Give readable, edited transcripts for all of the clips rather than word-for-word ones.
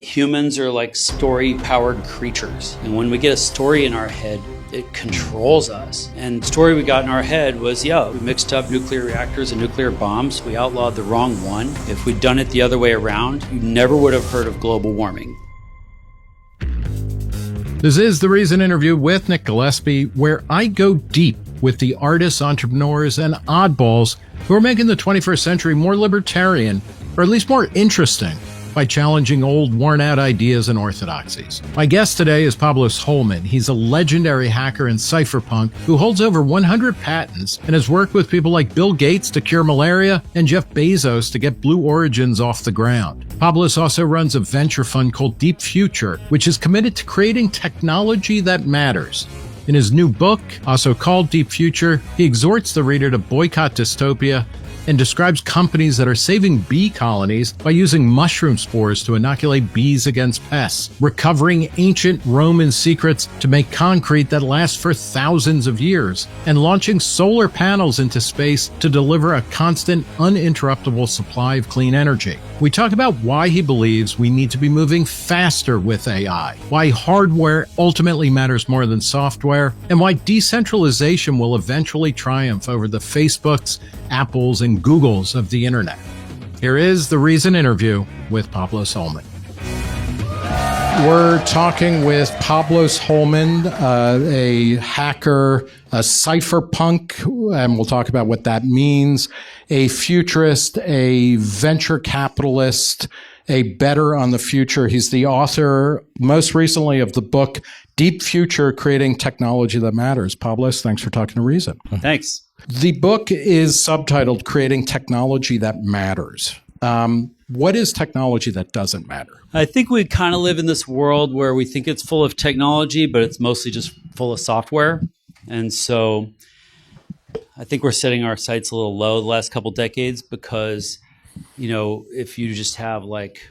Humans are like story-powered creatures. And when we get a story in our head, it controls us. And the story we got in our head was, we mixed up nuclear reactors and nuclear bombs. We outlawed the wrong one. If we'd done it the other way around, you never would have heard of global warming. This is The Reason interview with Nick Gillespie, where I go deep with the artists, entrepreneurs, and oddballs who are making the 21st century more libertarian, or at least more interesting, by challenging old, worn-out ideas and orthodoxies. My guest today is Pablo Holman. He's a legendary hacker in Cypherpunk who holds over 100 patents and has worked with people like Bill Gates to cure malaria and Jeff Bezos to get Blue Origins off the ground. Pablo also runs a venture fund called Deep Future, which is committed to creating technology that matters. In his new book, also called Deep Future, he exhorts the reader to boycott dystopia and describes companies that are saving bee colonies by using mushroom spores to inoculate bees against pests, recovering ancient Roman secrets to make concrete that lasts for thousands of years, and launching solar panels into space to deliver a constant, uninterruptible supply of clean energy. We talk about why he believes we need to be moving faster with AI, why hardware ultimately matters more than software, and why decentralization will eventually triumph over the Facebooks, Apples, and Googles of the internet. Here is The Reason interview with Pablo Holman. We're talking with Pablo Holman, a hacker, a cypherpunk, and we'll talk about what that means, a futurist, a venture capitalist, a bettor on the future. He's the author, most recently, of the book, Deep Future, Creating Technology That Matters. Pablo, thanks for talking to Reason. Thanks. The book is subtitled Creating Technology That Matters. What is technology that doesn't matter? I think we kind of live in this world where we think it's full of technology, but it's mostly just full of software. And so I think we're setting our sights a little low the last couple decades because, if you just have iPhone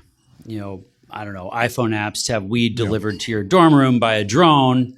apps to have weed delivered to your dorm room by a drone,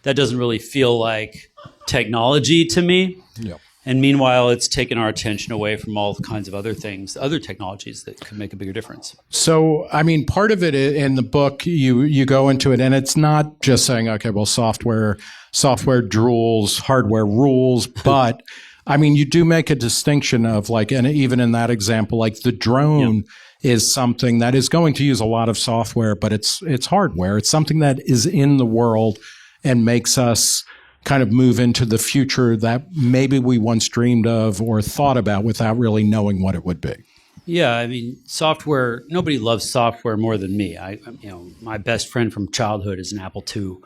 that doesn't really feel like technology to me. Yep. And meanwhile, it's taken our attention away from all kinds of other things, other technologies that could make a bigger difference. So, part of it in the book, you go into it, and it's not just saying, okay, well, software drools, hardware rules, but you do make a distinction of and even in that example, the drone is something that is going to use a lot of software, but it's hardware. It's something that is in the world and makes us kind of move into the future that maybe we once dreamed of or thought about without really knowing what it would be. Yeah, software, nobody loves software more than me. My best friend from childhood is an Apple II.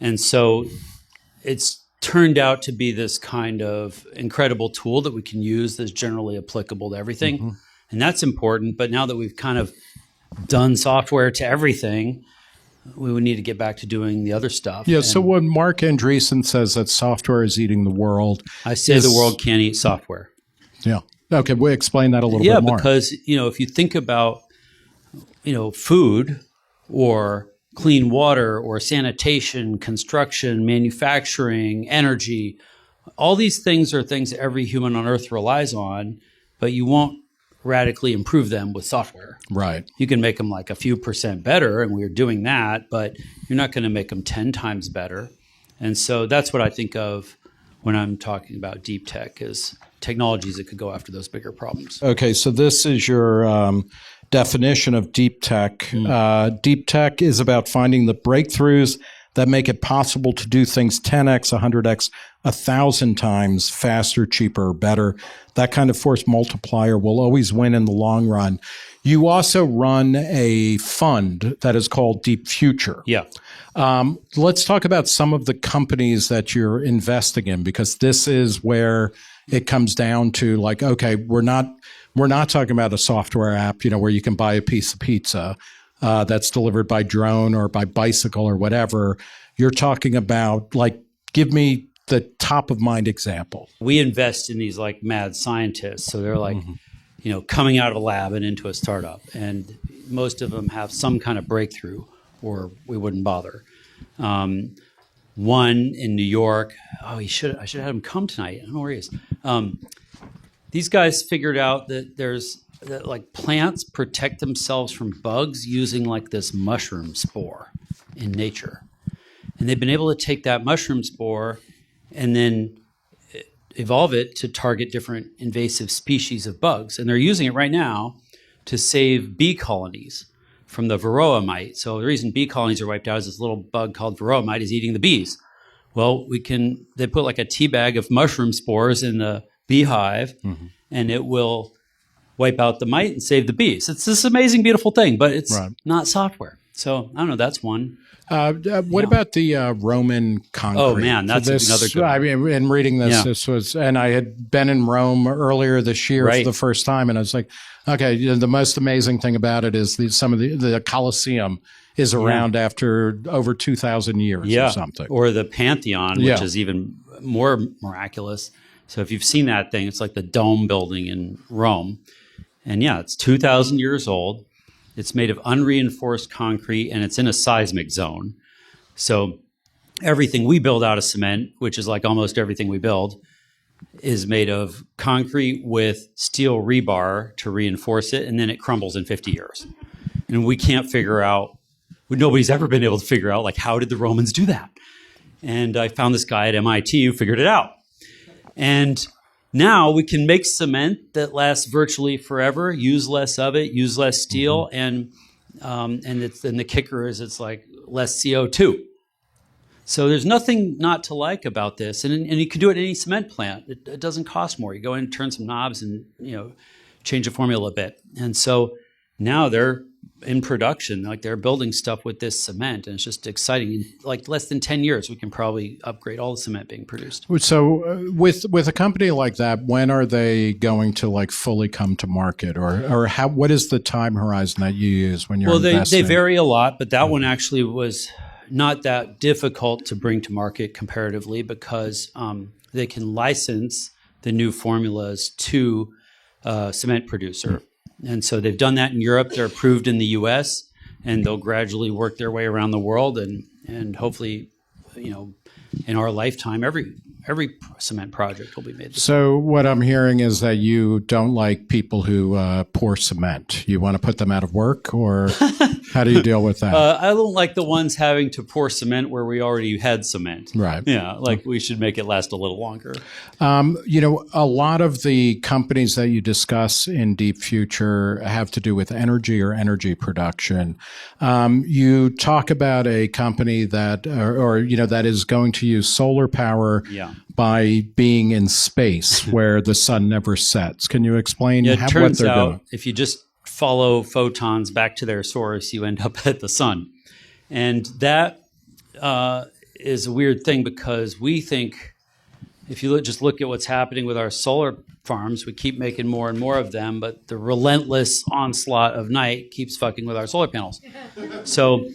And so it's turned out to be this kind of incredible tool that we can use that's generally applicable to everything. Mm-hmm. And that's important. But now that we've kind of done software to everything, we would need to get back to doing the other stuff. Yeah. So when Mark Andreessen says that software is eating the world, I say the world can't eat software. Yeah. Okay. We'll explain that a little bit more. Yeah, because if you think about food or clean water or sanitation, construction, manufacturing, energy, all these things are things that every human on Earth relies on, but you won't radically improve them with software. Right. You can make them a few percent better, and we're doing that, but you're not going to make them 10 times better. And so that's what I think of when I'm talking about deep tech, is technologies that could go after those bigger problems. Okay, so this is your definition of deep tech. Mm. Deep tech is about finding the breakthroughs that make it possible to do things 10x, 100x, 1,000 times faster, cheaper, better. That kind of force multiplier will always win in the long run. You also run a fund that is called Deep Future. Yeah. Let's talk about some of the companies that you're investing in, because this is where it comes down to okay, we're not talking about a software app, where you can buy a piece of pizza that's delivered by drone or by bicycle or whatever. You're talking about give me the top of mind example. We invest in these mad scientists. So they're coming out of a lab and into a startup. And most of them have some kind of breakthrough, or we wouldn't bother. One in New York, I should have had him come tonight. I don't know where he is. These guys figured out that there's that like plants protect themselves from bugs using like this mushroom spore in nature. And they've been able to take that mushroom spore and then evolve it to target different invasive species of bugs. And they're using it right now to save bee colonies from the varroa mite. So the reason bee colonies are wiped out is this little bug called varroa mite is eating the bees. Well, they put like a tea bag of mushroom spores in the beehive, and it will wipe out the mite and save the bees. It's this amazing, beautiful thing, but it's not software. So I don't know. That's one. What about the Roman concrete? Oh man, that's another good one. I mean, in reading this, this was, and I had been in Rome earlier this year for the first time, and I was like, okay, the most amazing thing about it is some of the Colosseum is around after over 2,000 years or something. Or the Pantheon, which is even more miraculous. So if you've seen that thing, it's like the dome building in Rome. And it's 2,000 years old. It's made of unreinforced concrete, and it's in a seismic zone. So everything we build out of cement, which is like almost everything we build, is made of concrete with steel rebar to reinforce it, and then it crumbles in 50 years. And we can't figure out, nobody's ever been able to figure out, like, how did the Romans do that? And I found this guy at MIT who figured it out. And now we can make cement that lasts virtually forever, use less of it, use less steel, and the kicker is it's like less CO2. So there's nothing not to like about this, and you can do it in any cement plant. It doesn't cost more. You go in and turn some knobs and change the formula a bit. And so now they're in production, like they're building stuff with this cement, and it's just exciting. In like less than 10 years, we can probably upgrade all the cement being produced. So with a company like that, when are they going to like fully come to market, or what is the time horizon that you use when you're investing? They vary a lot, but that one actually was not that difficult to bring to market comparatively because they can license the new formulas to a cement producer. And so they've done that in Europe. They're approved in the U.S., and they'll gradually work their way around the world. And hopefully, in our lifetime, every cement project will be made. So what I'm hearing is that you don't like people who pour cement. You want to put them out of work, or how do you deal with that? I don't like the ones having to pour cement where we already had cement. Right. Yeah, we should make it last a little longer. A lot of the companies that you discuss in Deep Future have to do with energy or energy production. You talk about a company that, that is going to use solar power by being in space where the sun never sets. Can you explain what they're doing? If you just follow photons back to their source, you end up at the sun. And that is a weird thing because we think, if you just look at what's happening with our solar farms, we keep making more and more of them, but the relentless onslaught of night keeps fucking with our solar panels. So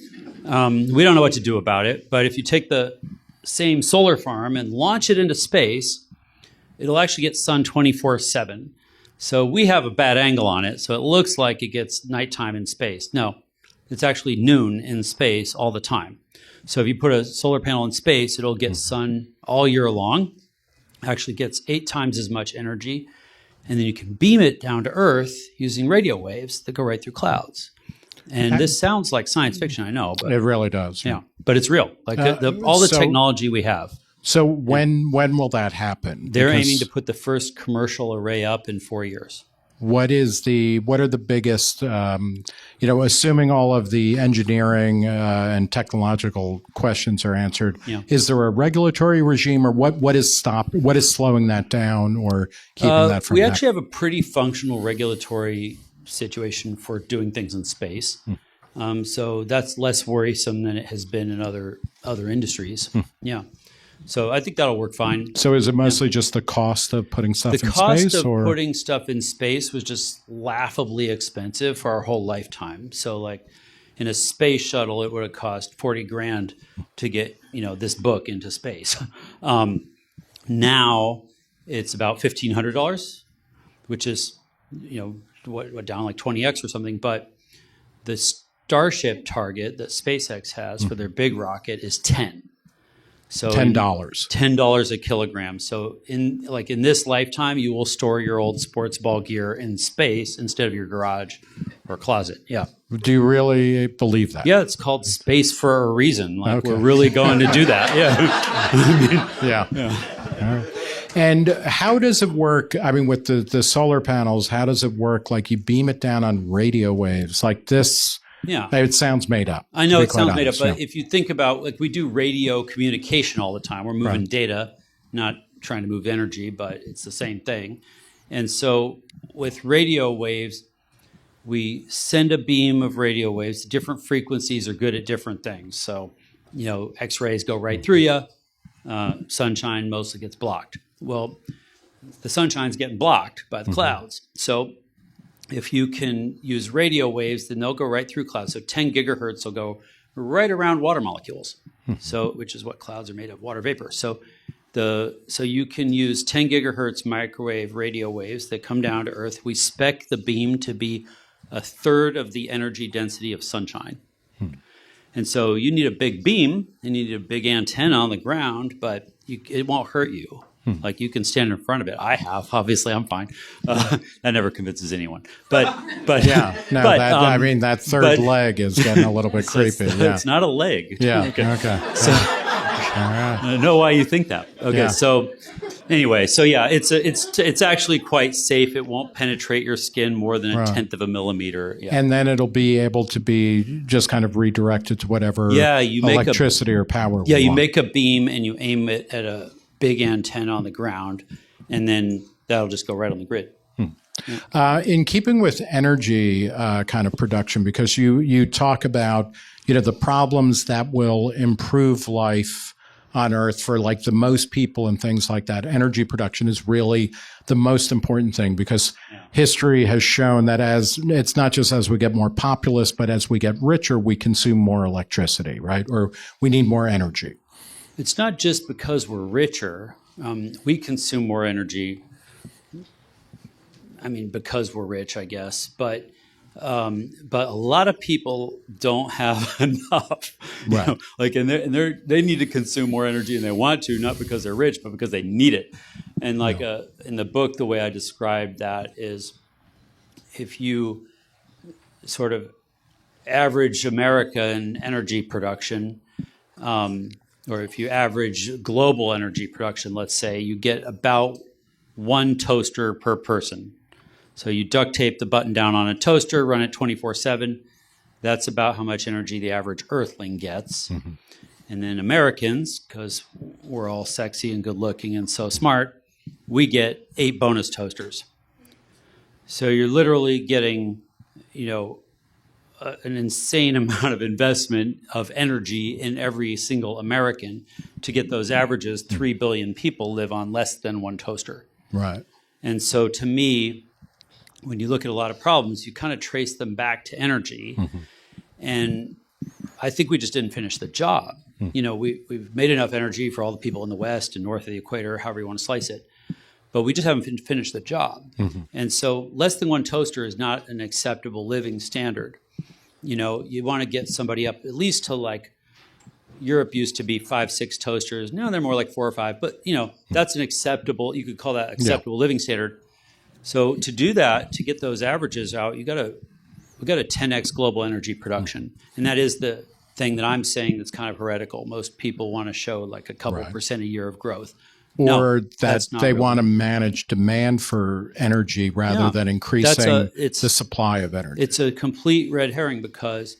we don't know what to do about it, but if you take the same solar farm and launch it into space, it'll actually get sun 24/7. So we have a bad angle on it, so it looks like it gets nighttime in space. No, it's actually noon in space all the time. So if you put a solar panel in space, it'll get sun all year long. Actually gets 8 times as much energy, and then you can beam it down to Earth using radio waves that go right through clouds. And this sounds like science fiction, I know, but it really does. Yeah, but it's real. Like all the technology we have. So when will that happen? They're aiming to put the first commercial array up in 4 years. What are the biggest, assuming all of the engineering and technological questions are answered, is there a regulatory regime, or what is slowing that down or keeping that from happening? We actually have a pretty functional regulatory situation for doing things in space. So that's less worrisome than it has been in other industries. Yeah. So I think that'll work fine. So is it mostly just the cost of putting stuff in space? The cost of putting stuff in space was just laughably expensive for our whole lifetime. So like in a space shuttle, it would have cost $40,000 to get, this book into space. Now it's about $1,500, which is, what down like 20x or something. But the Starship target that SpaceX has for their big rocket is 10. So $10. $10 a kilogram. So in this lifetime, you will store your old sports ball gear in space instead of your garage or closet. Yeah. Do you really believe that? Yeah, it's called space for a reason. Like we're really going to do that. Yeah. Yeah. All right. And how does it work? I mean, with the solar panels, how does it work? Like you beam it down on radio waves like this. Yeah. It sounds made up. I know it sounds made up, but if you think about, like, we do radio communication all the time. We're moving data, not trying to move energy, but it's the same thing. And so with radio waves, we send a beam of radio waves. Different frequencies are good at different things. So, X-rays go right through you. Sunshine mostly gets blocked. Well, the sunshine's getting blocked by the clouds. So if you can use radio waves, then they'll go right through clouds. So 10 gigahertz will go right around water molecules, which is what clouds are made of, water vapor. So you can use 10 gigahertz microwave radio waves that come down to Earth. We spec the beam to be a third of the energy density of sunshine. And so you need a big beam and you need a big antenna on the ground, but it won't hurt you. Like you can stand in front of it. I have, obviously, I'm fine. That never convinces anyone. But yeah, no, I mean that third leg is getting a little bit creepy. It's not a leg. Yeah. Okay. So all right. I know why you think that. Okay. Yeah. So anyway, so yeah, it's actually quite safe. It won't penetrate your skin more than a tenth of a millimeter. Yeah. And then it'll be able to be just kind of redirected to whatever electricity or power. Yeah, you make a beam and you aim it at a big antenna on the ground, and then that'll just go right on the grid. In keeping with energy kind of production, because you talk about the problems that will improve life on Earth for like the most people and things like that, energy production is really the most important thing, because history has shown that it's not just as we get more populous, but as we get richer, we consume more electricity, right? Or we need more energy. It's not just because we're richer. We consume more energy. I mean, because we're rich, I guess. But a lot of people don't have enough. Right. They need to consume more energy, and they want to, not because they're rich, but because they need it. And in the book, the way I describe that is, if you sort of average America in energy production, or if you average global energy production, let's say, you get about 1 toaster per person. So you duct tape the button down on a toaster, run it 24/7. That's about how much energy the average Earthling gets. And then Americans, because we're all sexy and good looking and so smart, we get 8 bonus toasters. So you're literally getting, an insane amount of investment of energy in every single American to get those averages. 3 billion people live on less than 1 toaster. Right. And so to me, when you look at a lot of problems, you kind of trace them back to energy. And I think we just didn't finish the job. We've made enough energy for all the people in the West and north of the equator, however you want to slice it. But we just haven't finished the job. And so less than 1 toaster is not an acceptable living standard. You want to get somebody up at least to, like, Europe used to be 5-6 toasters. Now they're more like 4 or 5. But, that's an acceptable, you could call that acceptable living standard. So to do that, to get those averages out, we got to 10x global energy production. And that is the thing that I'm saying that's kind of heretical. Most people want to show like a couple percent a year of growth. Or that they want to manage demand for energy rather than increasing the supply of energy. It's a complete red herring, because,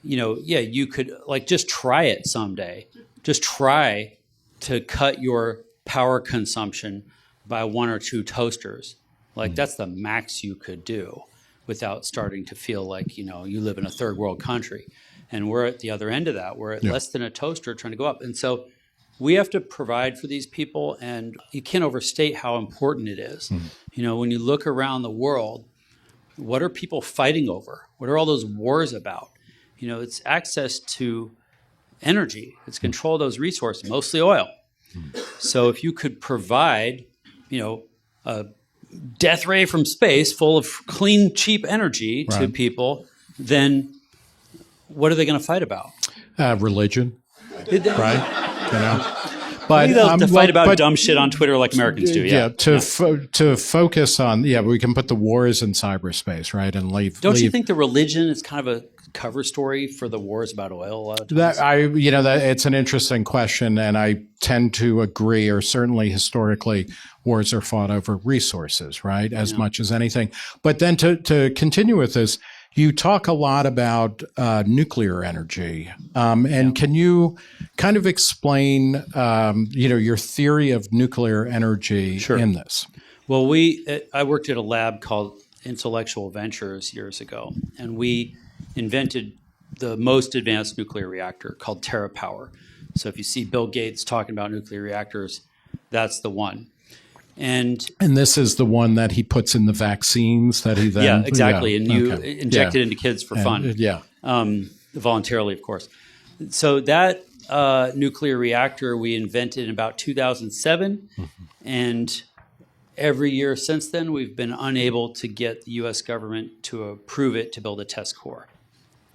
you could just try it someday. Just try to cut your power consumption by 1 or 2 toasters. That's the max you could do without starting to feel like, you live in a third world country. And we're at the other end of that. We're at less than a toaster trying to go up. And so we have to provide for these people, and you can't overstate how important it is. When you look around the world, what are people fighting over? What are all those wars about? It's access to energy. It's control of those resources, mostly oil. So if you could provide, a death ray from space full of clean, cheap energy to people, then what are they going to fight about? Religion, right? You know? I But think they'll fight about but- dumb shit on Twitter like Americans do. Yeah. to focus on, we can put the wars in cyberspace, right, and leave. Don't you think the religion is kind of a cover story for the wars about oil? A lot of times? that it's an interesting question, and I tend to agree. Or certainly historically, wars are fought over resources, right, as much as anything. But then to continue with this, you talk a lot about nuclear energy, and can you kind of explain, your theory of nuclear energy in this? Well, I worked at a lab called Intellectual Ventures years ago, and we invented the most advanced nuclear reactor called TerraPower. So if you see Bill Gates talking about nuclear reactors, that's the one. And this is the one that he puts in the vaccines that he then exactly, and you inject it into kids for fun, voluntarily, of course. So that nuclear reactor we invented in about 2007, and every year since then we've been unable to get the U.S. government to approve it to build a test core.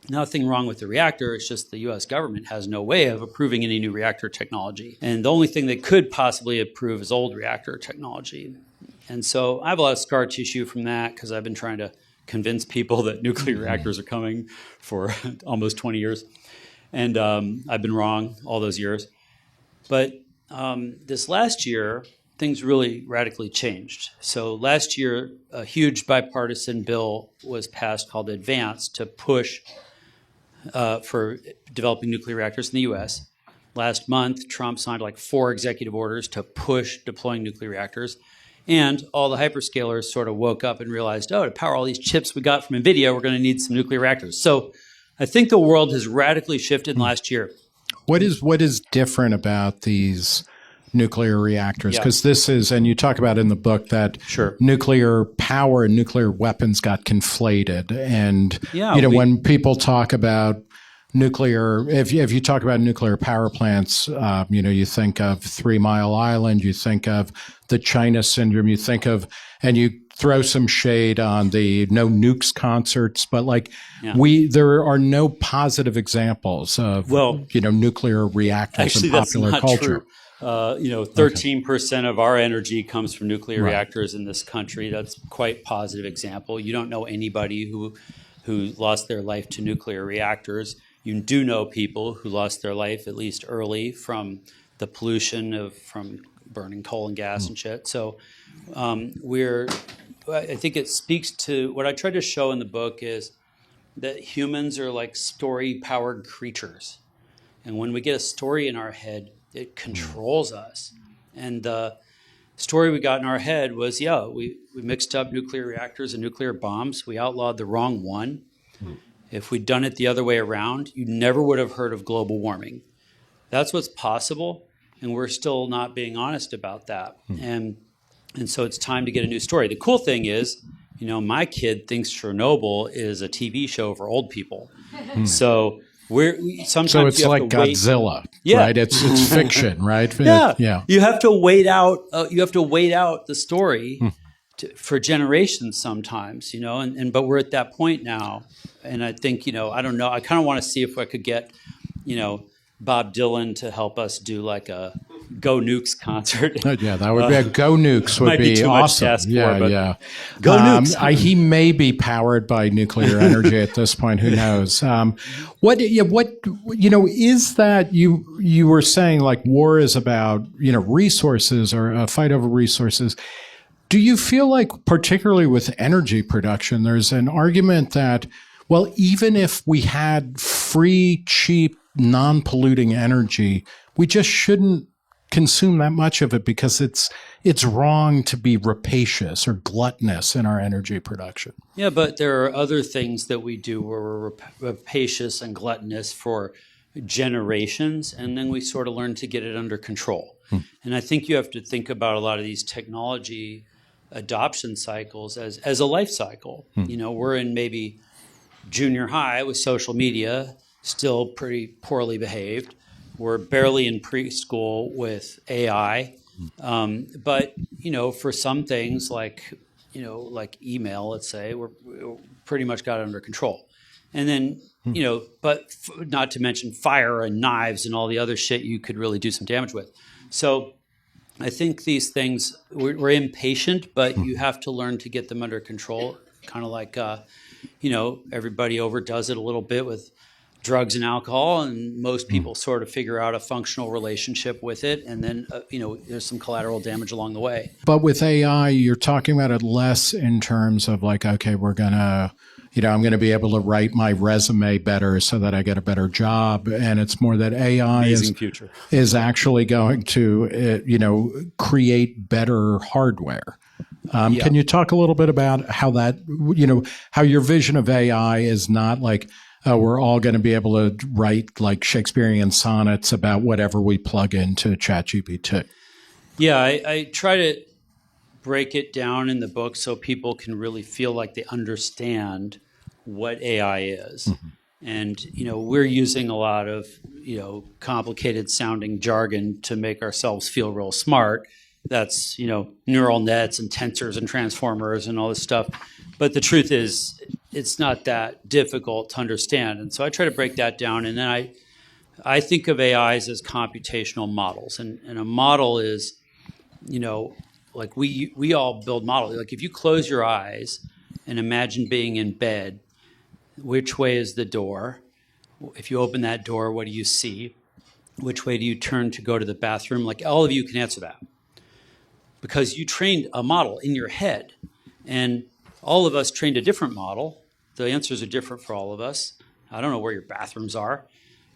Nothing wrong with the reactor, it's just the U.S. government has no way of approving any new reactor technology. And the only thing they could possibly approve is old reactor technology. And so I have a lot of scar tissue from that because I've been trying to convince people that nuclear reactors are coming for almost 20 years. And I've been wrong all those years. But this last year, things really radically changed. So last year, a huge bipartisan bill was passed called Advance to push for developing nuclear reactors in the U.S. Last month, Trump signed like 4 executive orders to push deploying nuclear reactors. And all the hyperscalers sort of woke up and realized, to power all these chips we got from NVIDIA, we're going to need some nuclear reactors. So I think the world has radically shifted in the last year. What is different about these nuclear reactors? Because this is, and you talk about in the book that nuclear power and nuclear weapons got conflated. And, when people talk about nuclear, if you talk about nuclear power plants, you think of 3 Mile Island, you think of the China syndrome, you think of, and you throw some shade on the no nukes concerts, but there are no positive examples of nuclear reactors in popular culture. True. 13% of our energy comes from nuclear reactors in this country. That's quite positive example. You don't know anybody who lost their life to nuclear reactors. You do know people who lost their life, at least early, from the pollution from burning coal and gas and shit. So I think it speaks to what I tried to show in the book is that humans are like story-powered creatures. And when we get a story in our head, it controls us. And the story we got in our head was, we mixed up nuclear reactors and nuclear bombs. We outlawed the wrong one. If we'd done it the other way around, you never would have heard of global warming. That's what's possible, and we're still not being honest about that. And so it's time to get a new story. The cool thing is, my kid thinks Chernobyl is a TV show for old people. So sometimes so it's like Godzilla, right? It's fiction, right? You have to wait out. You have to wait out the story for generations sometimes, but we're at that point now. And I think, I don't know, I kind of want to see if I could get, Bob Dylan to help us do like a Go Nukes concert. That would be a Go Nukes would be too awesome. Much to ask for, Go Nukes. He may be powered by nuclear energy at this point. Who knows? What is that you were saying like war is about, resources or a fight over resources. Do you feel like, particularly with energy production, there's an argument that, well, even if we had free, cheap, non-polluting energy, we just shouldn't consume that much of it because it's wrong to be rapacious or gluttonous in our energy production. Yeah, but there are other things that we do where we're rapacious and gluttonous for generations, and then we sort of learn to get it under control. And I think you have to think about a lot of these technology adoption cycles as a life cycle. We're in maybe junior high with social media, still pretty poorly behaved. We're barely in preschool with AI. But, for some things like email, let's say, we're pretty much got it under control. And then but not to mention fire and knives and all the other shit you could really do some damage with. So I think these things, we're impatient, but you have to learn to get them under control. Kind of like, everybody overdoes it a little bit with drugs and alcohol, and most people sort of figure out a functional relationship with it, and then there's some collateral damage along the way. But with AI, you're talking about it less in terms of like, okay, we're gonna, I'm going to be able to write my resume better so that I get a better job, and it's more that AI is actually going to create better hardware. Can you talk a little bit about how that, how your vision of AI is not like, we're all going to be able to write like Shakespearean sonnets about whatever we plug into ChatGPT? Yeah, I try to break it down in the book so people can really feel like they understand what AI is. Mm-hmm. And, we're using a lot of, complicated sounding jargon to make ourselves feel real smart. That's, neural nets and tensors and transformers and all this stuff. But the truth is, it's not that difficult to understand. And so I try to break that down. And then I think of AIs as computational models. And a model is, like we all build models. Like if you close your eyes and imagine being in bed, which way is the door? If you open that door, what do you see? Which way do you turn to go to the bathroom? Like all of you can answer that because you trained a model in your head. And all of us trained a different model. The answers are different for all of us. I don't know where your bathrooms are.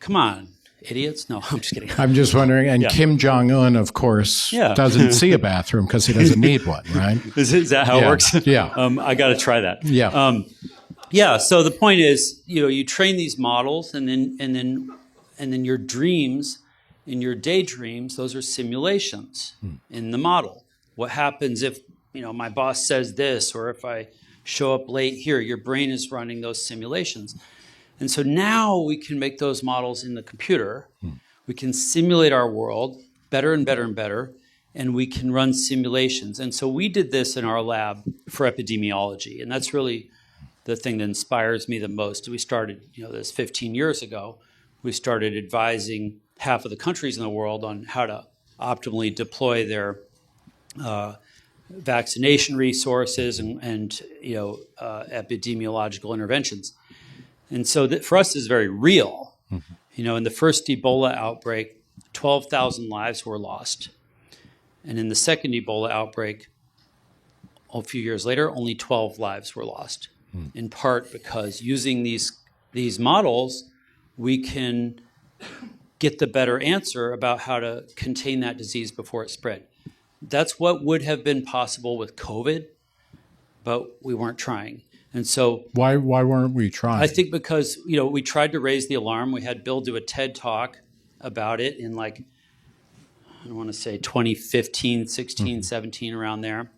Come on, idiots. No, I'm just kidding. I'm just wondering. And Kim Jong-un, of course, doesn't see a bathroom because he doesn't need one, right? Is that how it works? Yeah. I got to try that. Yeah. So the point is, you train these models, and then your dreams, in your daydreams, those are simulations in the model. What happens if my boss says this, or if I show up late here? Your brain is running those simulations. And so now we can make those models in the computer. We can simulate our world better and better and better, and we can run simulations. And so we did this in our lab for epidemiology, and that's really the thing that inspires me the most. We started, this 15 years ago. We started advising half of the countries in the world on how to optimally deploy their vaccination resources and epidemiological interventions. And so for us, this is very real. Mm-hmm. In the first Ebola outbreak, 12,000 lives were lost. And in the second Ebola outbreak, a few years later, only 12 lives were lost. In part because using these models, we can get the better answer about how to contain that disease before it spread. That's what would have been possible with COVID, but we weren't trying. And so why weren't we trying? I think because, we tried to raise the alarm. We had Bill do a TED talk about it in I want to say 2015, 16, 17, around there.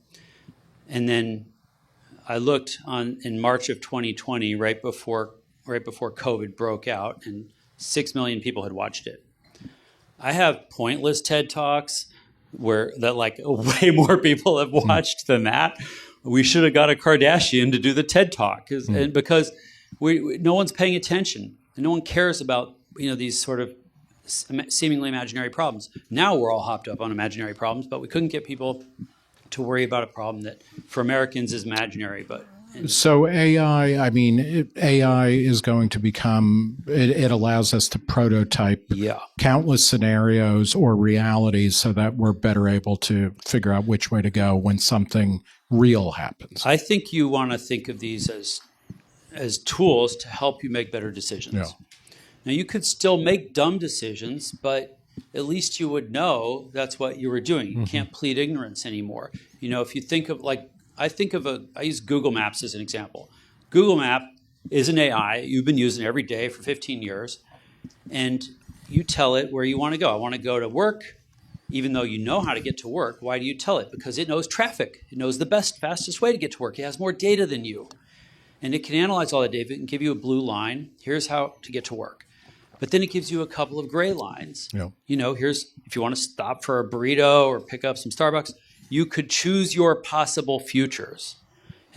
And then I looked in March of 2020, right before COVID broke out, and 6 million people had watched it. I have pointless TED Talks that way more people have watched than that. We should have got a Kardashian to do the TED Talk because no one's paying attention and no one cares about these sort of seemingly imaginary problems. Now we're all hopped up on imaginary problems, but we couldn't get people to worry about a problem that for Americans is imaginary. So AI is going to become, it allows us to prototype countless scenarios or realities so that we're better able to figure out which way to go when something real happens. I think you want to think of these as tools to help you make better decisions. Yeah. Now, you could still make dumb decisions, but at least you would know that's what you were doing. You can't plead ignorance anymore. If you think of I use Google Maps as an example. Google Map is an AI you've been using every day for 15 years, and you tell it where you want to go. I want to go to work, even though you know how to get to work. Why do you tell it? Because it knows traffic. It knows the fastest way to get to work. It has more data than you, and it can analyze all that data and give you a blue line. Here's how to get to work. But then it gives you a couple of gray lines. Yeah. Here's if you want to stop for a burrito or pick up some Starbucks, you could choose your possible futures.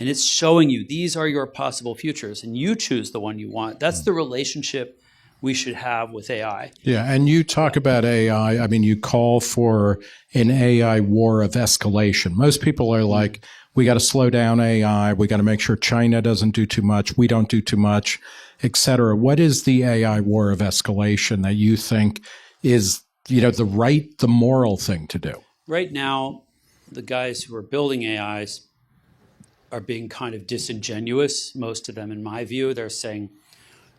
and it's showing you these are your possible futures, and you choose the one you want. That's the relationship we should have with AI. Yeah, and you talk about AI. I mean, you call for an AI war of escalation. Most people are like, we got to slow down AI. We got to make sure China doesn't do too much. We don't do too much, et cetera. What is the AI war of escalation that you think is, the moral thing to do? Right now, the guys who are building AIs are being kind of disingenuous. Most of them, in my view, they're saying,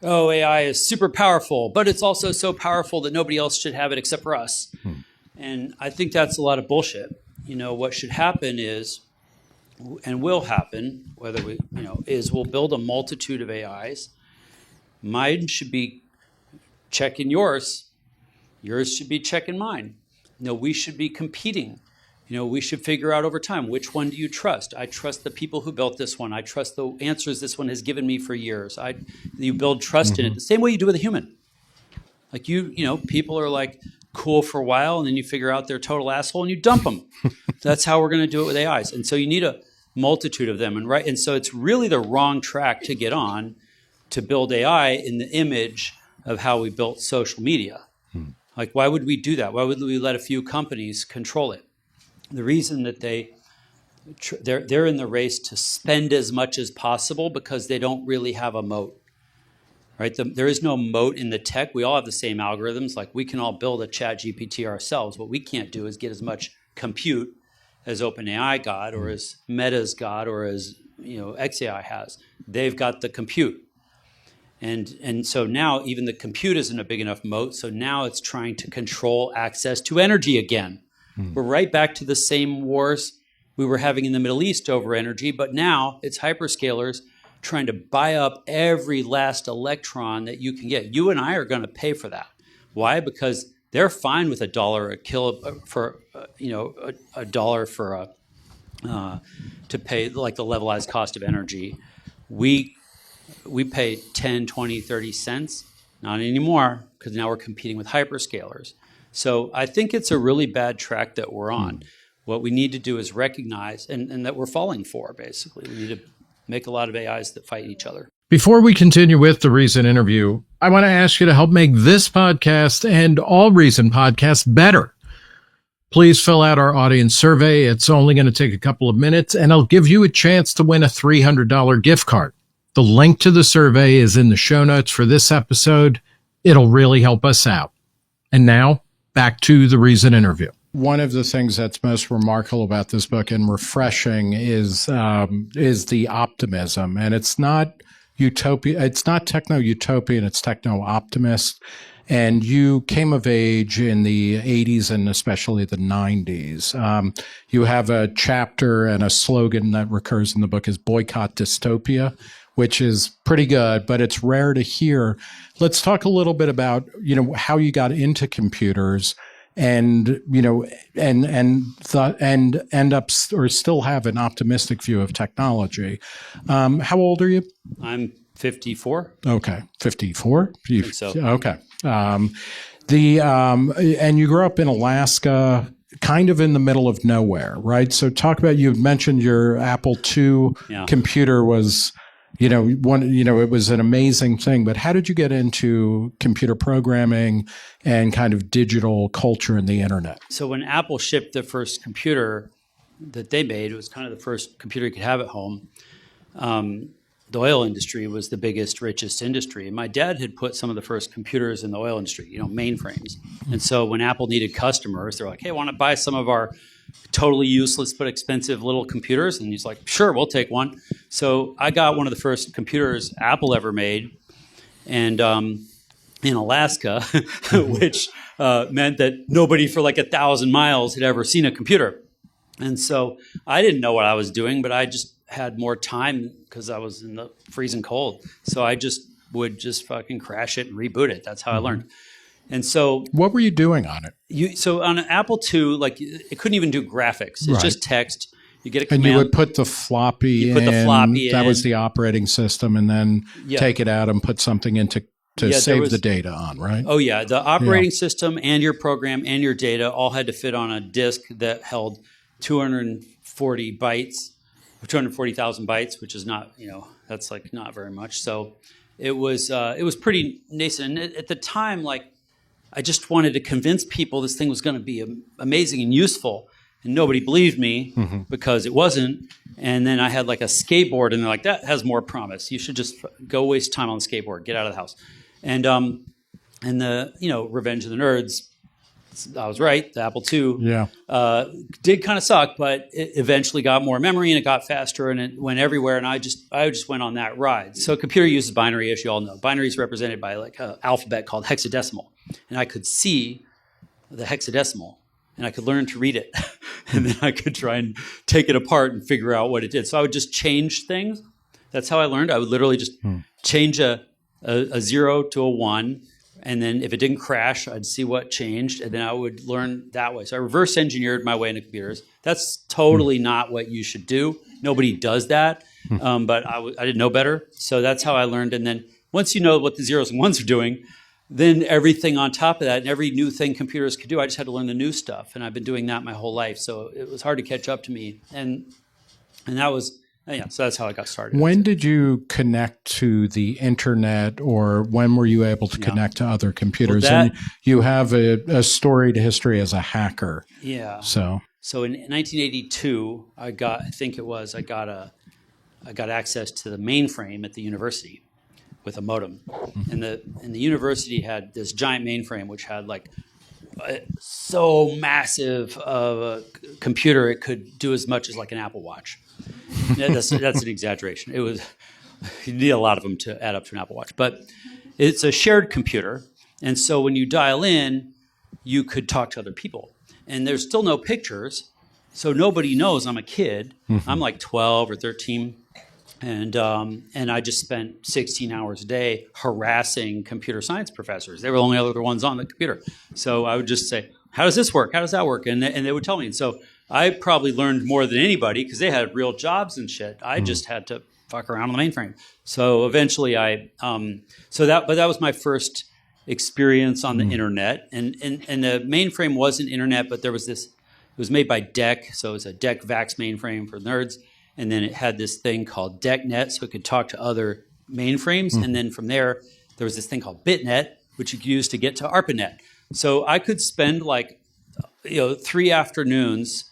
oh, AI is super powerful, but it's also so powerful that nobody else should have it except for us. And I think that's a lot of bullshit. What should happen is, and will happen, whether we'll build a multitude of AIs. Mine should be checking yours. Yours should be checking mine. We should be competing. We should figure out over time, which one do you trust? I trust the people who built this one. I trust the answers this one has given me for years. You build trust in it the same way you do with a human. Like people are like cool for a while, and then you figure out they're a total asshole and you dump them. That's how we're going to do it with AIs. And so you need a multitude of them. And so it's really the wrong track to get on to build AI in the image of how we built social media. Like, why would we do that? Why would we let a few companies control it? The reason that they're in the race to spend as much as possible because they don't really have a moat, right? There is no moat in the tech. We all have the same algorithms. Like, we can all build a ChatGPT ourselves. What we can't do is get as much compute as OpenAI got, or as Meta's got, or as XAI has. They've got the compute. And so now even the compute isn't a big enough moat. So now it's trying to control access to energy again. We're right back to the same wars we were having in the Middle East over energy, but now it's hyperscalers trying to buy up every last electron that you can get. You and I are going to pay for that. Why? Because they're fine with $1 a kilo for a dollar for to pay like the levelized cost of energy. We pay 10, 20, 30 cents. Not anymore, because now we're competing with hyperscalers. So I think it's a really bad track that we're on. What we need to do is recognize, and that we're falling for, basically. We need to make a lot of AIs that fight each other. Before we continue with the Reason interview, I want to ask you to help make this podcast and all Reason podcasts better. Please fill out our audience survey. It's only going to take a couple of minutes, and I'll give you a chance to win a $300 gift card. The link to the survey is in the show notes for this episode. It'll really help us out. And now, back to the Reason interview. One of the things that's most remarkable about this book and refreshing is the optimism. And it's not utopia. It's not techno-utopian. It's techno-optimist. And you came of age in the 80s and especially the 90s. You have a chapter and a slogan that recurs in the book is boycott dystopia, which is pretty good, but it's rare to hear. Let's talk a little bit about, how you got into computers and, and end up or still have an optimistic view of technology. How old are you? I'm 54. Okay. 54? I think so. Okay. And you grew up in Alaska, kind of in the middle of nowhere, right? So talk about, you mentioned your Apple II computer was, it was an amazing thing, but how did you get into computer programming and kind of digital culture and the internet? So when Apple shipped the first computer that they made, it was kind of the first computer you could have at home. The oil industry was the biggest, richest industry. And my dad had put some of the first computers in the oil industry, mainframes. And so when Apple needed customers, they're like, hey, want to buy some of our totally useless but expensive little computers? And he's like, sure, we'll take one. So I got one of the first computers Apple ever made, and in Alaska, which meant that nobody for like 1,000 miles had ever seen a computer. And so I didn't know what I was doing, but I just had more time because I was in the freezing cold. So I would just fucking crash it and reboot it. That's how I learned. And so, what were you doing on it? So on an Apple II, it couldn't even do graphics. It's just text. You get a command. And you would put the floppy in. That was the operating system, and then take it out and put something in to save the data on, right? Oh, yeah. The operating system and your program and your data all had to fit on a disk that held 240 bytes 240,000 bytes, which is not, that's like not very much. So it was pretty nascent. And at the time, like, I just wanted to convince people this thing was going to be amazing and useful. And nobody believed me because it wasn't. And then I had like a skateboard, and they're like, that has more promise. You should just go waste time on the skateboard, get out of the house. And the, Revenge of the Nerds, I was right. The Apple II did kind of suck, but it eventually got more memory and it got faster and it went everywhere. And I just went on that ride. So a computer uses binary, as you all know. Binary is represented by like an alphabet called hexadecimal. And I could see the hexadecimal and I could learn to read it. And then I could try and take it apart and figure out what it did. So I would just change things. That's how I learned. I would literally just change a 0 to a 1. And then if it didn't crash, I'd see what changed, and then I would learn that way. So I reverse engineered my way into computers. That's totally not what you should do. Nobody does that, but I didn't know better. So that's how I learned. And then once you know what the zeros and ones are doing, then everything on top of that and every new thing computers could do, I just had to learn the new stuff. And I've been doing that my whole life. So it was hard to catch up to me. And that was... so that's how I got started. When did you connect to the internet, or when were you able to connect to other computers? Well, and you have a storied history as a hacker. Yeah. So in 1982, I got access to the mainframe at the university with a modem, and the university had this giant mainframe which had like so massive of a computer it could do as much as like an Apple Watch. That's an exaggeration. It was, you need a lot of them to add up to an Apple Watch, but it's a shared computer. And so when you dial in, you could talk to other people, and there's still no pictures. So nobody knows I'm a kid. I'm like 12 or 13. And I just spent 16 hours a day harassing computer science professors. They were the only other ones on the computer. So I would just say, how does this work? How does that work? And they would tell me. And so I probably learned more than anybody because they had real jobs and shit. I just had to fuck around on the mainframe. So eventually that was my first experience on the internet. And the mainframe wasn't internet, but there was this, it was made by DEC. So it was a DEC VAX mainframe for nerds. And then it had this thing called DECnet, so it could talk to other mainframes. And then from there was this thing called BitNet, which you could use to get to ARPANET. So I could spend 3 afternoons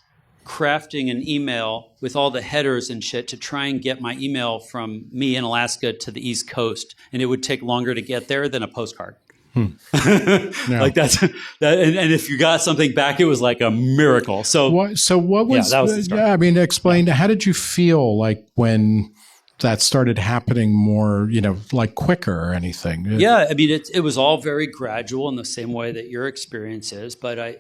crafting an email with all the headers and shit to try and get my email from me in Alaska to the East Coast. And it would take longer to get there than a postcard. Like that, and if you got something back, it was like a miracle. So what was? That was the start. I mean, explain. How did you feel like when that started happening more? Like quicker or anything? Yeah, I mean, it was all very gradual in the same way that your experience is. But I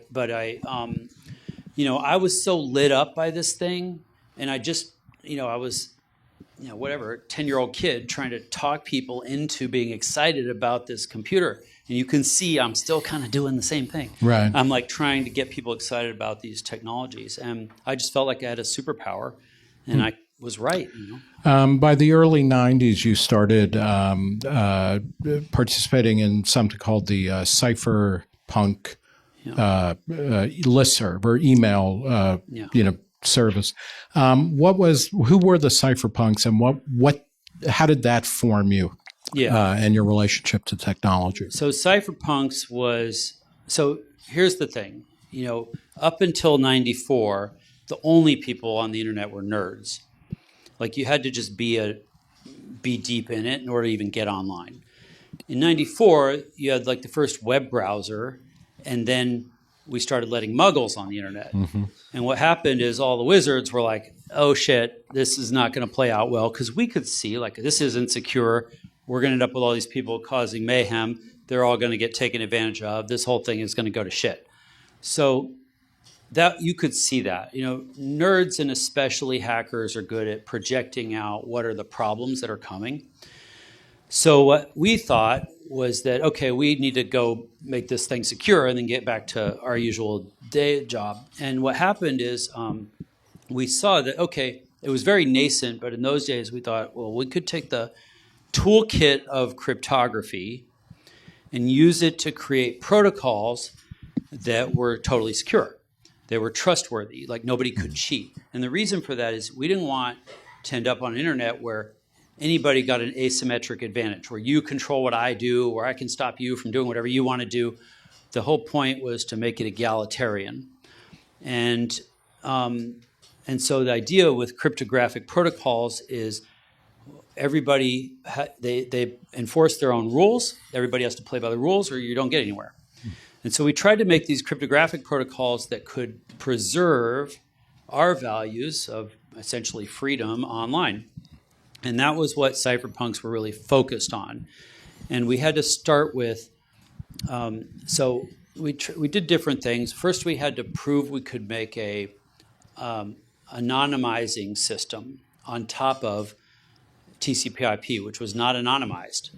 was so lit up by this thing, and I just, I was. 10-year-old kid trying to talk people into being excited about this computer. And you can see I'm still kind of doing the same thing. Right. I'm like trying to get people excited about these technologies. And I just felt like I had a superpower, and I was right. By the early 90s, you started participating in something called the Cypherpunk listserv or email, service. Who were the Cypherpunks, and how did that form you? And your relationship to technology. So Cypherpunks here's the thing, up until 94, the only people on the internet were nerds. Like you had to just be deep in it in order to even get online. In 94, you had like the first web browser, and then we started letting muggles on the internet. And what happened is all the wizards were like, oh shit, this is not going to play out well, because we could see like this isn't secure. We're going to end up with all these people causing mayhem. They're all going to get taken advantage of. This whole thing is going to go to shit. So that you could see that. Nerds and especially hackers are good at projecting out what are the problems that are coming. So what we thought was that, okay, we need to go make this thing secure and then get back to our usual day job. And what happened is we saw that, okay, it was very nascent, but in those days we thought, well, we could take the toolkit of cryptography and use it to create protocols that were totally secure. They were trustworthy, like nobody could cheat. And the reason for that is we didn't want to end up on an internet where anybody got an asymmetric advantage, where you control what I do, where I can stop you from doing whatever you want to do. The whole point was to make it egalitarian. And so the idea with cryptographic protocols is everybody, they enforce their own rules. Everybody has to play by the rules or you don't get anywhere. And so we tried to make these cryptographic protocols that could preserve our values of essentially freedom online. And that was what cypherpunks were really focused on. And we had to start with, so we did different things. First, we had to prove we could make a anonymizing system on top of TCP/IP, which was not anonymized.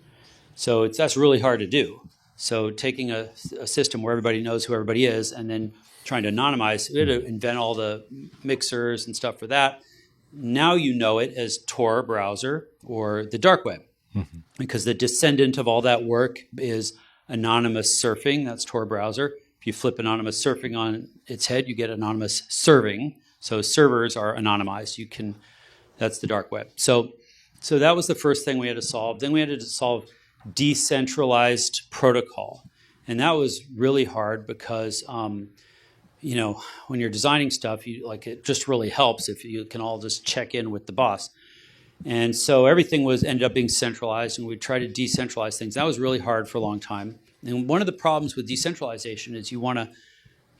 So that's really hard to do. So taking a system where everybody knows who everybody is and then trying to anonymize, we had to invent all the mixers and stuff for that. Now you know it as Tor browser or the dark web, because the descendant of all that work is anonymous surfing. That's Tor browser. If you flip anonymous surfing on its head, you get anonymous serving. So servers are anonymized. That's the dark web. So that was the first thing we had to solve. Then we had to solve decentralized protocol. And that was really hard because, when you're designing stuff, it just really helps if you can all just check in with the boss. And so everything ended up being centralized, and we tried to decentralize things. That was really hard for a long time. And one of the problems with decentralization is you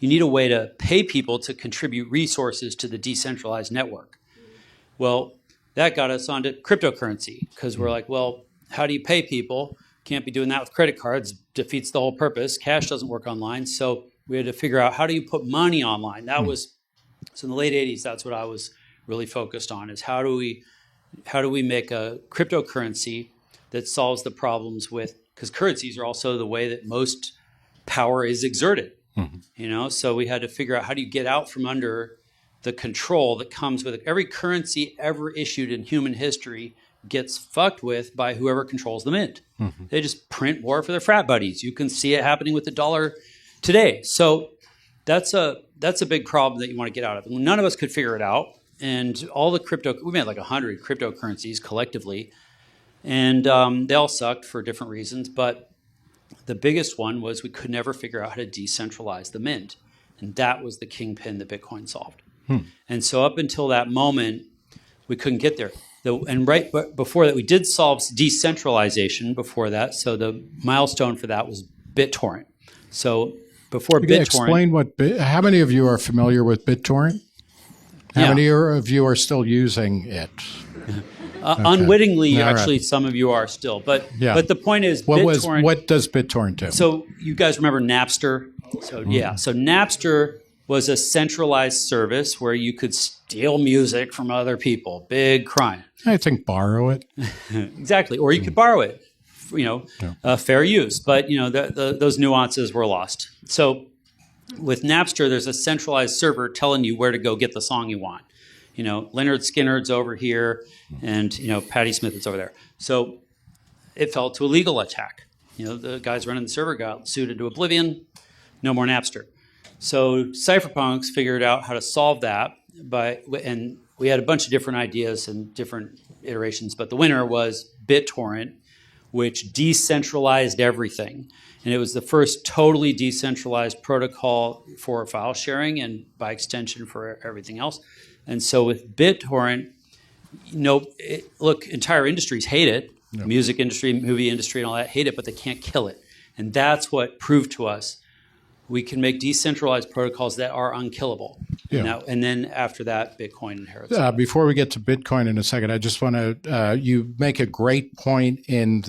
need a way to pay people to contribute resources to the decentralized network. Well, that got us onto cryptocurrency, because we're like, well, how do you pay people? Can't be doing that with credit cards. Defeats the whole purpose. Cash doesn't work online. So we had to figure out, how do you put money online? So in the late 80s, that's what I was really focused on, is how do we make a cryptocurrency that solves the problems because currencies are also the way that most power is exerted. So we had to figure out, how do you get out from under the control that comes with it? Every currency ever issued in human history gets fucked with by whoever controls the mint. They just print more for their frat buddies. You can see it happening with the dollar today. So that's a big problem that you want to get out of. None of us could figure it out. And we made like 100 cryptocurrencies collectively. And they all sucked for different reasons. But the biggest one was we could never figure out how to decentralize the mint. And that was the kingpin that Bitcoin solved. And so up until that moment, we couldn't get there. And right before that, we did solve decentralization before that. So the milestone for that was BitTorrent. So before BitTorrent... Explain how many of you are familiar with BitTorrent? How many of you are still using it? Okay. Unwittingly, actually, some of you are still. But the point is, BitTorrent... What does BitTorrent do? So you guys remember Napster? So Napster was a centralized service where you could steal music from other people. Big crime. I think borrow it. Exactly. Or you could borrow it, fair use. But, those nuances were lost. So with Napster, there's a centralized server telling you where to go get the song you want. Leonard Skinner's over here and, Patti Smith is over there. So it fell to a legal attack. The guys running the server got sued into oblivion. No more Napster. So Cypherpunks figured out how to solve that, and we had a bunch of different ideas and different iterations, but the winner was BitTorrent, which decentralized everything. And it was the first totally decentralized protocol for file sharing and by extension for everything else. And so with BitTorrent, entire industries hate it. Yep. Music industry, movie industry, and all that hate it, but they can't kill it. And that's what proved to us we can make decentralized protocols that are unkillable. Yeah. And then after that, Bitcoin inherits. Before we get to Bitcoin in a second, I just want to, you make a great point in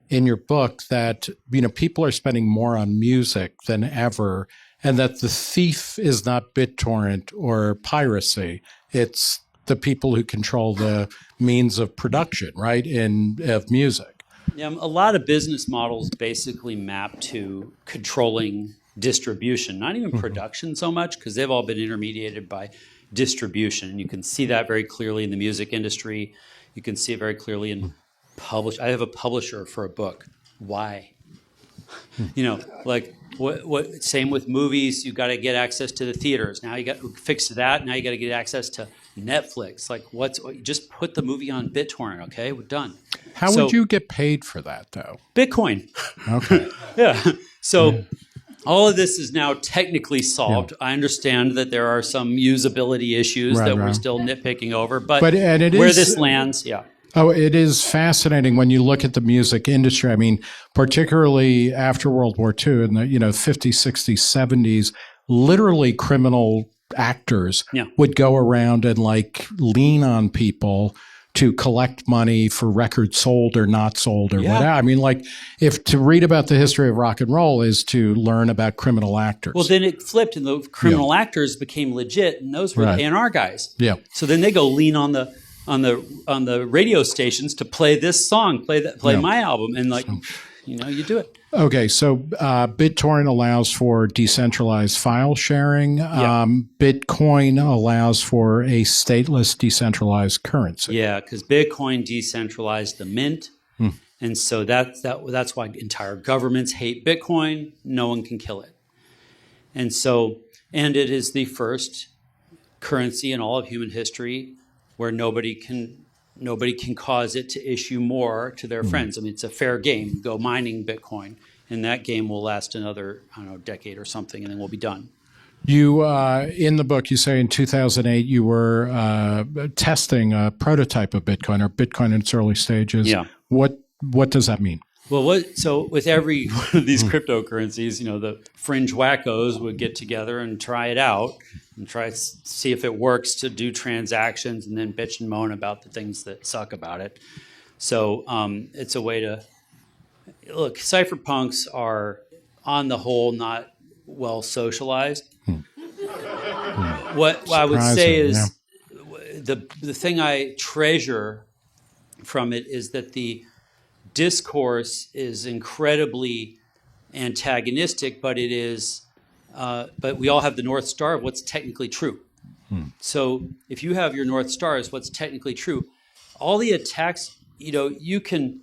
in your book that, people are spending more on music than ever, and that the thief is not BitTorrent or piracy. It's the people who control the means of production, right, of music. Yeah, a lot of business models basically map to controlling distribution, not even production so much, because they've all been intermediated by distribution. And you can see that very clearly in the music industry. You can see it very clearly in I have a publisher for a book. Why? Same with movies. You got to get access to the theaters. Now you got to fix that. Now you got to get access to Netflix. Like, just put the movie on BitTorrent, okay? We're done. How would you get paid for that, though? Bitcoin. Okay. Yeah. So all of this is now technically solved. Yeah. I understand that there are some usability issues that we're still nitpicking over, but this lands, yeah. Oh, it is fascinating when you look at the music industry. I mean, particularly after World War II in the 50s, 60s, 70s, literally criminal actors would go around and like lean on people to collect money for records sold or not sold or whatever. I mean, like, if to read about the history of rock and roll is to learn about criminal actors. Well, then it flipped, and the criminal actors became legit, and those were the A&R guys. Yeah. So then they go lean on the radio stations to play this song, play my album, and like, you do it. Okay, so BitTorrent allows for decentralized file sharing. Bitcoin allows for a stateless decentralized currency. Yeah, because Bitcoin decentralized the mint, and so that's why entire governments hate Bitcoin. No one can kill it, and it is the first currency in all of human history where nobody can cause it to issue more to their friends. I mean, it's a fair game. Go mining Bitcoin, and that game will last another, decade or something, and then we'll be done. You, in the book, you say in 2008 you were testing a prototype of Bitcoin, or Bitcoin in its early stages. Yeah. What does that mean? Well, so with every one of these cryptocurrencies, the fringe wackos would get together and try it out and try to see if it works to do transactions, and then bitch and moan about the things that suck about it. So it's a way to look. Cypherpunks are, on the whole, not well socialized. What I would say is the thing I treasure from it is that the discourse is incredibly antagonistic, but it is. But we all have the North Star of what's technically true. So if you have your North Star as what's technically true, all the attacks, you can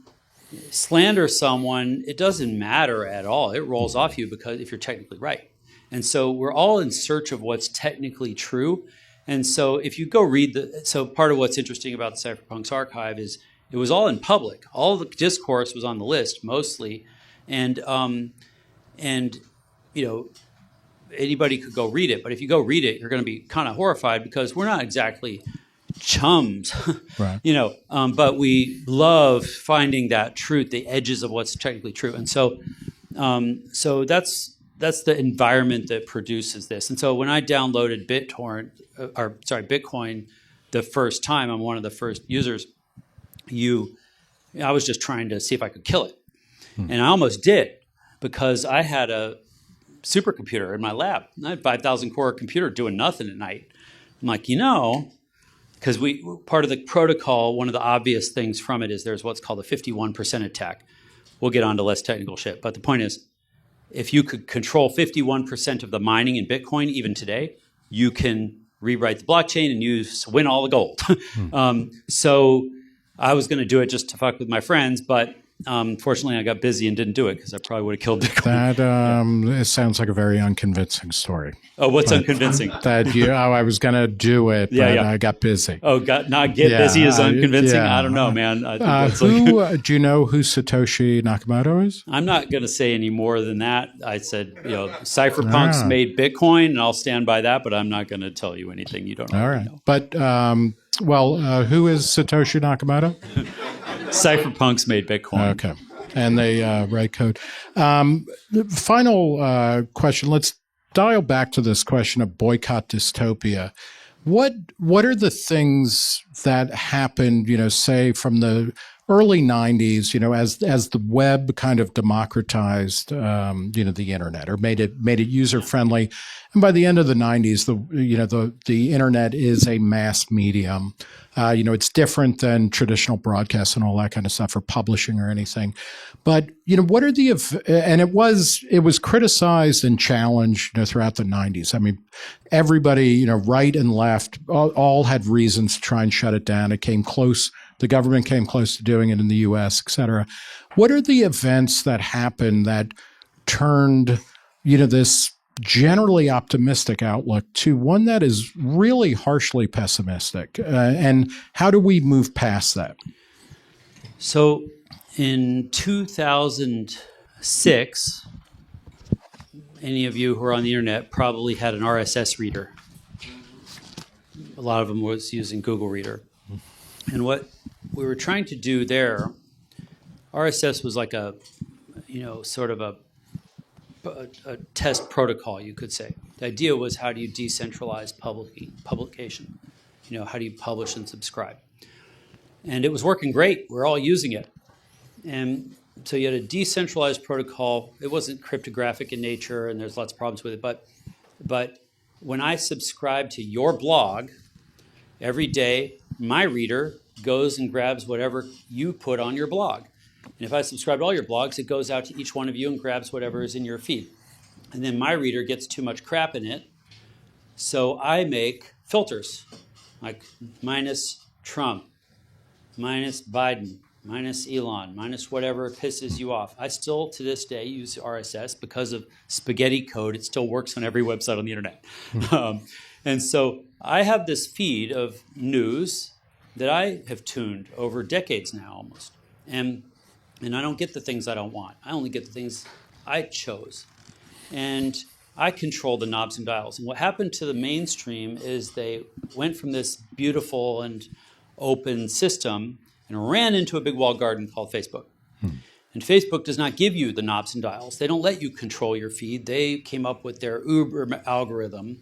slander someone. It doesn't matter at all. It rolls off you because if you're technically right. And so we're all in search of what's technically true. And so if you go read so part of what's interesting about the Cypherpunks archive is it was all in public. All the discourse was on the list mostly. And anybody could go read it, but if you go read it, you're going to be kind of horrified because we're not exactly chums, right. But we love finding that truth, the edges of what's technically true. And so that's the environment that produces this. And so when I downloaded Bitcoin the first time, I'm one of the first users, I was just trying to see if I could kill it. And I almost did because I had a supercomputer in my lab. I had 5,000 core computer doing nothing at night. I'm like, because part of the protocol, one of the obvious things from it is there's what's called a 51% attack. We'll get on to less technical shit. But the point is, if you could control 51% of the mining in Bitcoin, even today, you can rewrite the blockchain and win all the gold. So I was going to do it just to fuck with my friends, but fortunately, I got busy and didn't do it because I probably would have killed Bitcoin. It sounds like a very unconvincing story. Oh, what's unconvincing? I was going to do it, but I got busy. Oh, busy is unconvincing? I don't know, man. Do you know who Satoshi Nakamoto is? I'm not going to say any more than that. I said, Cypherpunks made Bitcoin, and I'll stand by that, but I'm not going to tell you anything you don't already know. But, who is Satoshi Nakamoto? Cypherpunks made Bitcoin. Okay. And they write code. The final question. Let's dial back to this question of boycott dystopia. What are the things that happened, say from the early 90s, as the web kind of democratized, the internet or made it user friendly. And by the end of the 90s, the internet is a mass medium. It's different than traditional broadcasts and all that kind of stuff or publishing or anything. But, what are and it was criticized and challenged throughout the 90s. I mean, everybody, right and left, all had reasons to try and shut it down. It came close. The government came close to doing it in the U.S., et cetera. What are the events that happened that turned, this generally optimistic outlook to one that is really harshly pessimistic. And how do we move past that? So in 2006, any of you who are on the internet probably had an RSS reader. A lot of them was using Google Reader. And what we were trying to do there, RSS was like a, sort of a test protocol, you could say. The idea was, how do you decentralize publication? How do you publish and subscribe? And it was working great. We're all using it. And so you had a decentralized protocol. It wasn't cryptographic in nature, and there's lots of problems with it. But when I subscribe to your blog, every day my reader goes and grabs whatever you put on your blog. And if I subscribe to all your blogs, it goes out to each one of you and grabs whatever is in your feed. And then my reader gets too much crap in it, so I make filters, like minus Trump, minus Biden, minus Elon, minus whatever pisses you off. I still, to this day, use RSS because of spaghetti code. It still works on every website on the internet. And so I have this feed of news that I have tuned over decades now almost. And I don't get the things I don't want. I only get the things I chose. And I control the knobs and dials. And what happened to the mainstream is they went from this beautiful and open system and ran into a big walled garden called Facebook. And Facebook does not give you the knobs and dials. They don't let you control your feed. They came up with their Uber algorithm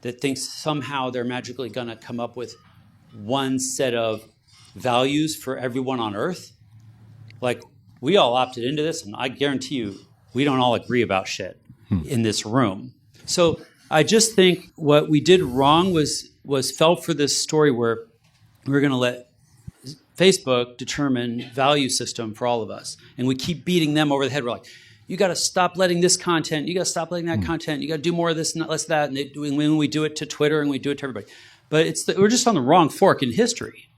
that thinks somehow they're magically going to come up with one set of values for everyone on Earth. Like, we all opted into this, and I guarantee you, we don't all agree about shit in this room. So I just think what we did wrong was fell for this story where we were going to let Facebook determine value system for all of us. And we keep beating them over the head. We're like, you got to stop letting this content. You got to stop letting that content. You got to do more of this and less of that. And when we do it to Twitter and we do it to everybody. But we're just on the wrong fork in history.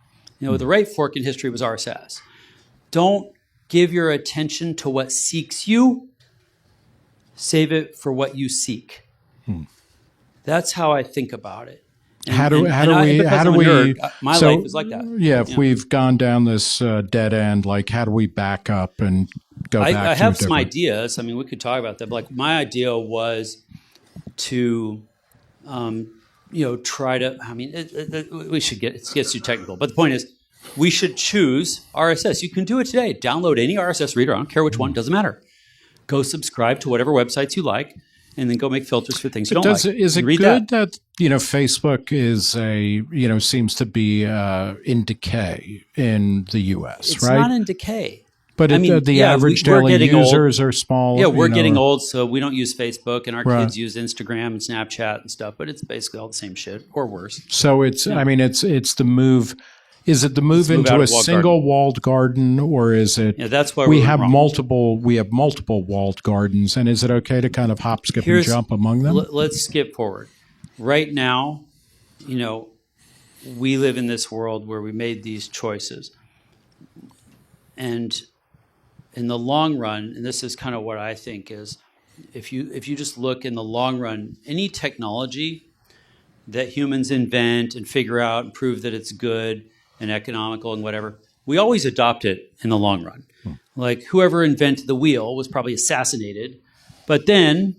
The right fork in history was RSS. Don't give your attention to what seeks you. Save it for what you seek. That's how I think about it. How do we? My life is like that. Yeah, if we've gone down this dead end, like, how do we back up and go back? I have some ideas. I mean, we could talk about that. But like, my idea was to, try to. I mean, we should it gets too technical. But the point is, we should choose RSS. You can do it today. Download any RSS reader. I don't care which one. Doesn't matter. Go subscribe to whatever websites you like, and then go make filters for things you don't like. Is it good that Facebook is seems to be in decay in the U.S., it's right? It's not in decay. But the average daily users are small. Yeah, we're getting old, so we don't use Facebook, and our kids use Instagram and Snapchat and stuff. But it's basically all the same shit, or worse. So it's it's the move. Is it the move into a single walled garden, or is it? Yeah, that's why we have multiple. We have multiple walled gardens, and is it okay to kind of hop, skip, and jump among them? Let's skip forward. Right now, we live in this world where we made these choices, and in the long run, and this is kind of what I think is, if you just look in the long run, any technology that humans invent and figure out and prove that it's good and economical and whatever, we always adopt it in the long run. Like, whoever invented the wheel was probably assassinated, but then,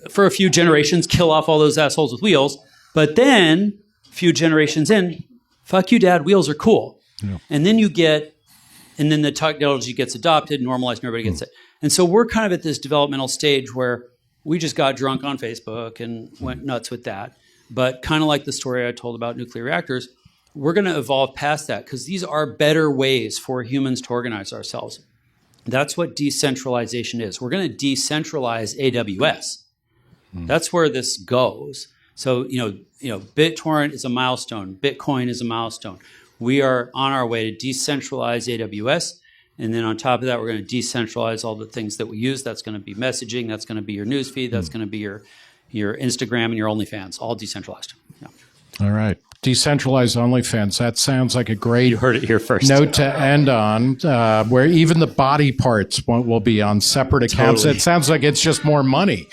for a few generations, kill off all those assholes with wheels. But then, a few generations in, fuck you, Dad, wheels are cool. Yeah. And then then the technology gets adopted, normalized, and everybody gets it. And so we're kind of at this developmental stage where we just got drunk on Facebook and went nuts with that. But kind of like the story I told about nuclear reactors, we're going to evolve past that because these are better ways for humans to organize ourselves. That's what decentralization is. We're going to decentralize AWS. That's where this goes. So, BitTorrent is a milestone. Bitcoin is a milestone. We are on our way to decentralize AWS. And then on top of that, we're going to decentralize all the things that we use. That's going to be messaging. That's going to be your newsfeed. That's going to be your Instagram and your OnlyFans, all decentralized. Yeah. All right. Decentralized OnlyFans. That sounds like a great you heard it here first. Note to end on, where even the body parts will be on separate accounts. Totally. It sounds like it's just more money.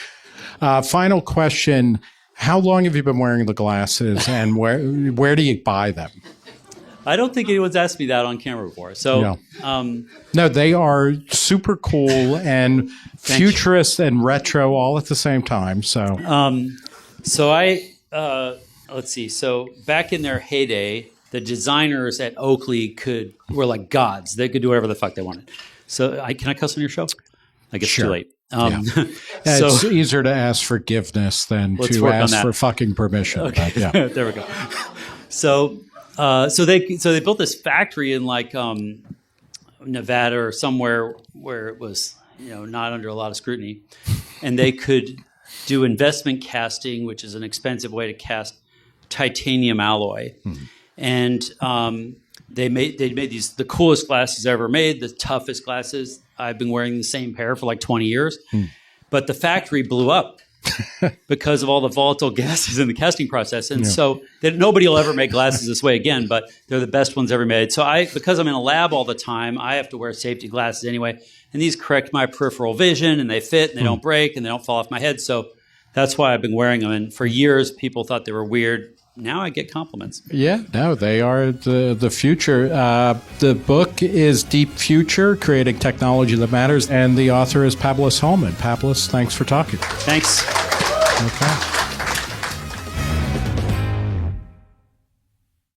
Final question. How long have you been wearing the glasses, and where do you buy them? I don't think anyone's asked me that on camera before. So, no, they are super cool and futurist and retro all at the same time. So, let's see. So back in their heyday, the designers at Oakley were like gods. They could do whatever the fuck they wanted. So, can I cuss on your show? I guess sure. Too late. It's easier to ask forgiveness than to ask for fucking permission. Okay, but, yeah. There we go. So they built this factory in like Nevada or somewhere where it was not under a lot of scrutiny, and they could do investment casting, which is an expensive way to cast titanium alloy, and they made the coolest glasses ever made, the toughest glasses. I've been wearing the same pair for like 20 years, but the factory blew up because of all the volatile gases in the casting process. And so nobody will ever make glasses this way again, but they're the best ones ever made. So because I'm in a lab all the time, I have to wear safety glasses anyway. And these correct my peripheral vision, and they fit, and they don't break, and they don't fall off my head. So that's why I've been wearing them. And for years, people thought they were weird. Now I get compliments. Yeah, no, they are the future. The book is Deep Future, Creating Technology That Matters, and the author is Pablo Holman. Pablo, thanks for talking. Thanks. Okay.